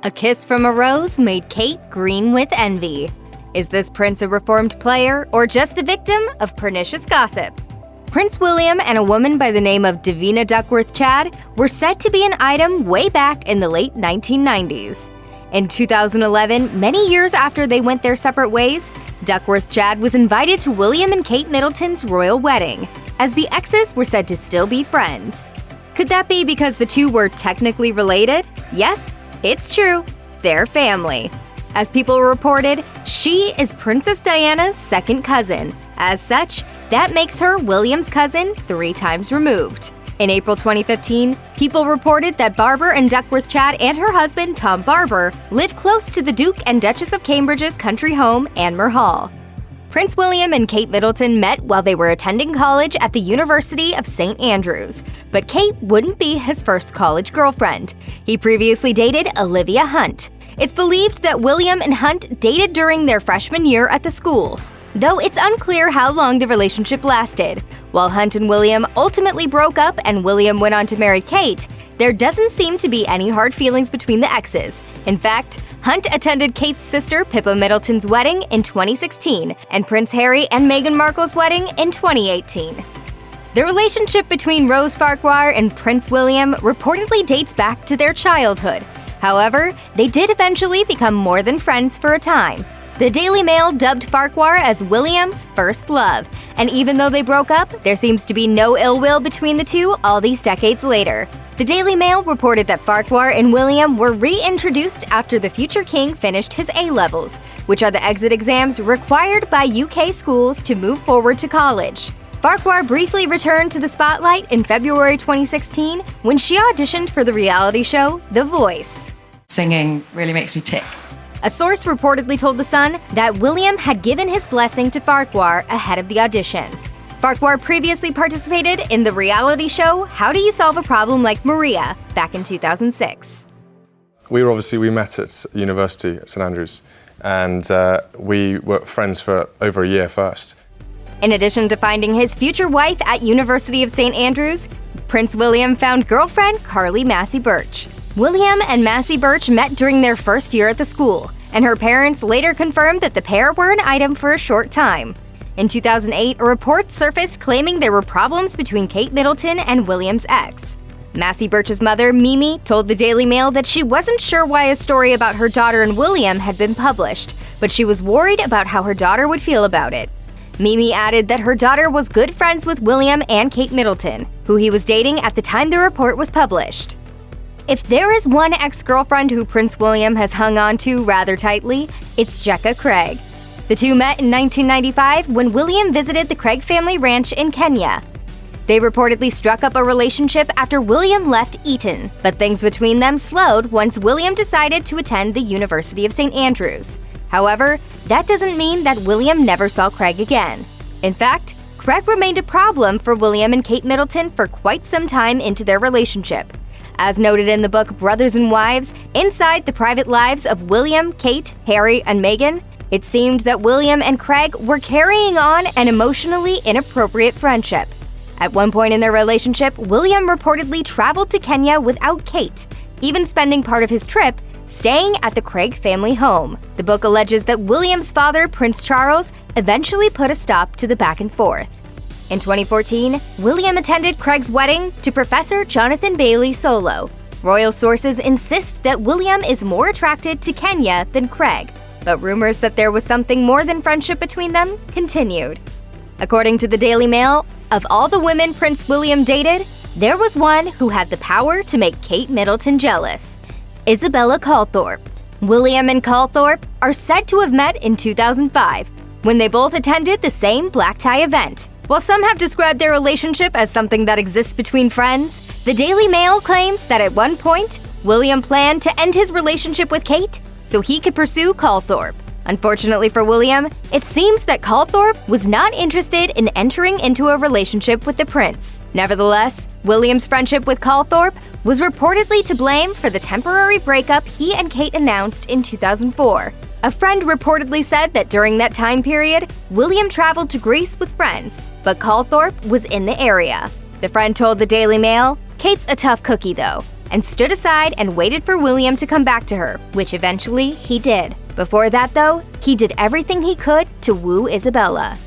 A kiss from a rose made Kate green with envy. Is this prince a reformed player or just the victim of pernicious gossip? Prince William and a woman by the name of Davina Duckworth-Chadd were said to be an item way back in the late 1990s. In 2011, many years after they went their separate ways, Duckworth-Chadd was invited to William and Kate Middleton's royal wedding, as the exes were said to still be friends. Could that be because the two were technically related? Yes, it's true. They're family. As people reported, she is Princess Diana's second cousin. As such, that makes her William's cousin 3 times removed. In April 2015, people reported that Barbara and Duckworth-Chadd and her husband, Tom Barber, live close to the Duke and Duchess of Cambridge's country home, Anmer Hall. Prince William and Kate Middleton met while they were attending college at the University of St. Andrews, but Kate wouldn't be his first college girlfriend. He previously dated Olivia Hunt. It's believed that William and Hunt dated during their freshman year at the school, though it's unclear how long the relationship lasted. While Hunt and William ultimately broke up and William went on to marry Kate, there doesn't seem to be any hard feelings between the exes. In fact, Hunt attended Kate's sister Pippa Middleton's wedding in 2016 and Prince Harry and Meghan Markle's wedding in 2018. The relationship between Rose Farquhar and Prince William reportedly dates back to their childhood. However, they did eventually become more than friends for a time. The Daily Mail dubbed Farquhar as William's first love, and even though they broke up, there seems to be no ill will between the two all these decades later. The Daily Mail reported that Farquhar and William were reintroduced after the future king finished his A-levels, which are the exit exams required by UK schools to move forward to college. Farquhar briefly returned to the spotlight in February 2016 when she auditioned for the reality show The Voice. Singing really makes me tick. A source reportedly told The Sun that William had given his blessing to Farquhar ahead of the audition. Farquhar previously participated in the reality show How Do You Solve a Problem Like Maria back in 2006. We met at university at St Andrews, and we were friends for over a year first. In addition to finding his future wife at University of St Andrews, Prince William found girlfriend Carly Massey Birch. William and Massey Birch met during their first year at the school, and her parents later confirmed that the pair were an item for a short time. In 2008, a report surfaced claiming there were problems between Kate Middleton and William's ex. Massey Birch's mother, Mimi, told the Daily Mail that she wasn't sure why a story about her daughter and William had been published, but she was worried about how her daughter would feel about it. Mimi added that her daughter was good friends with William and Kate Middleton, who he was dating at the time the report was published. If there is one ex-girlfriend who Prince William has hung on to rather tightly, it's Jekka Craig. The two met in 1995 when William visited the Craig family ranch in Kenya. They reportedly struck up a relationship after William left Eton, but things between them slowed once William decided to attend the University of St. Andrews. However, that doesn't mean that William never saw Craig again. In fact, Craig remained a problem for William and Kate Middleton for quite some time into their relationship. As noted in the book Brothers and Wives, inside the private lives of William, Kate, Harry, and Meghan, it seemed that William and Craig were carrying on an emotionally inappropriate friendship. At one point in their relationship, William reportedly traveled to Kenya without Kate, even spending part of his trip staying at the Craig family home. The book alleges that William's father, Prince Charles, eventually put a stop to the back and forth. In 2014, William attended Craig's wedding to Professor Jonathan Bailey Solo. Royal sources insist that William is more attracted to Kenya than Craig, but rumors that there was something more than friendship between them continued. According to the Daily Mail, of all the women Prince William dated, there was one who had the power to make Kate Middleton jealous: Isabella Calthorpe. William and Calthorpe are said to have met in 2005, when they both attended the same black tie event. While some have described their relationship as something that exists between friends, the Daily Mail claims that at one point, William planned to end his relationship with Kate so he could pursue Calthorpe. Unfortunately for William, it seems that Calthorpe was not interested in entering into a relationship with the prince. Nevertheless, William's friendship with Calthorpe was reportedly to blame for the temporary breakup he and Kate announced in 2004. A friend reportedly said that during that time period, William traveled to Greece with friends, but Calthorpe was in the area. The friend told the Daily Mail, "Kate's a tough cookie though. and stood aside and waited for William to come back to her, which eventually he did. Before that, though, he did everything he could to woo Isabella.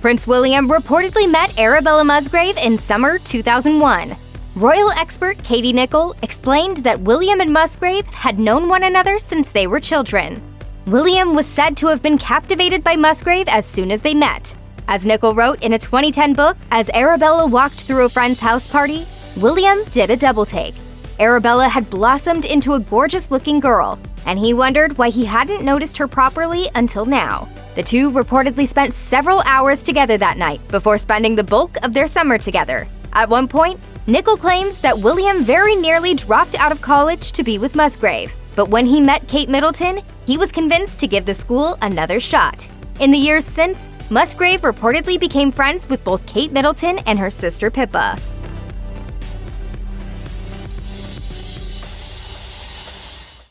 Prince William reportedly met Arabella Musgrave in summer 2001. Royal expert Katie Nicholl explained that William and Musgrave had known one another since they were children. William was said to have been captivated by Musgrave as soon as they met. As Nicholl wrote in a 2010 book, as Arabella walked through a friend's house party, William did a double take. Arabella had blossomed into a gorgeous-looking girl, and he wondered why he hadn't noticed her properly until now. The two reportedly spent several hours together that night before spending the bulk of their summer together. At one point, Nicholl claims that William very nearly dropped out of college to be with Musgrave, but when he met Kate Middleton, he was convinced to give the school another shot. In the years since, Musgrave reportedly became friends with both Kate Middleton and her sister Pippa.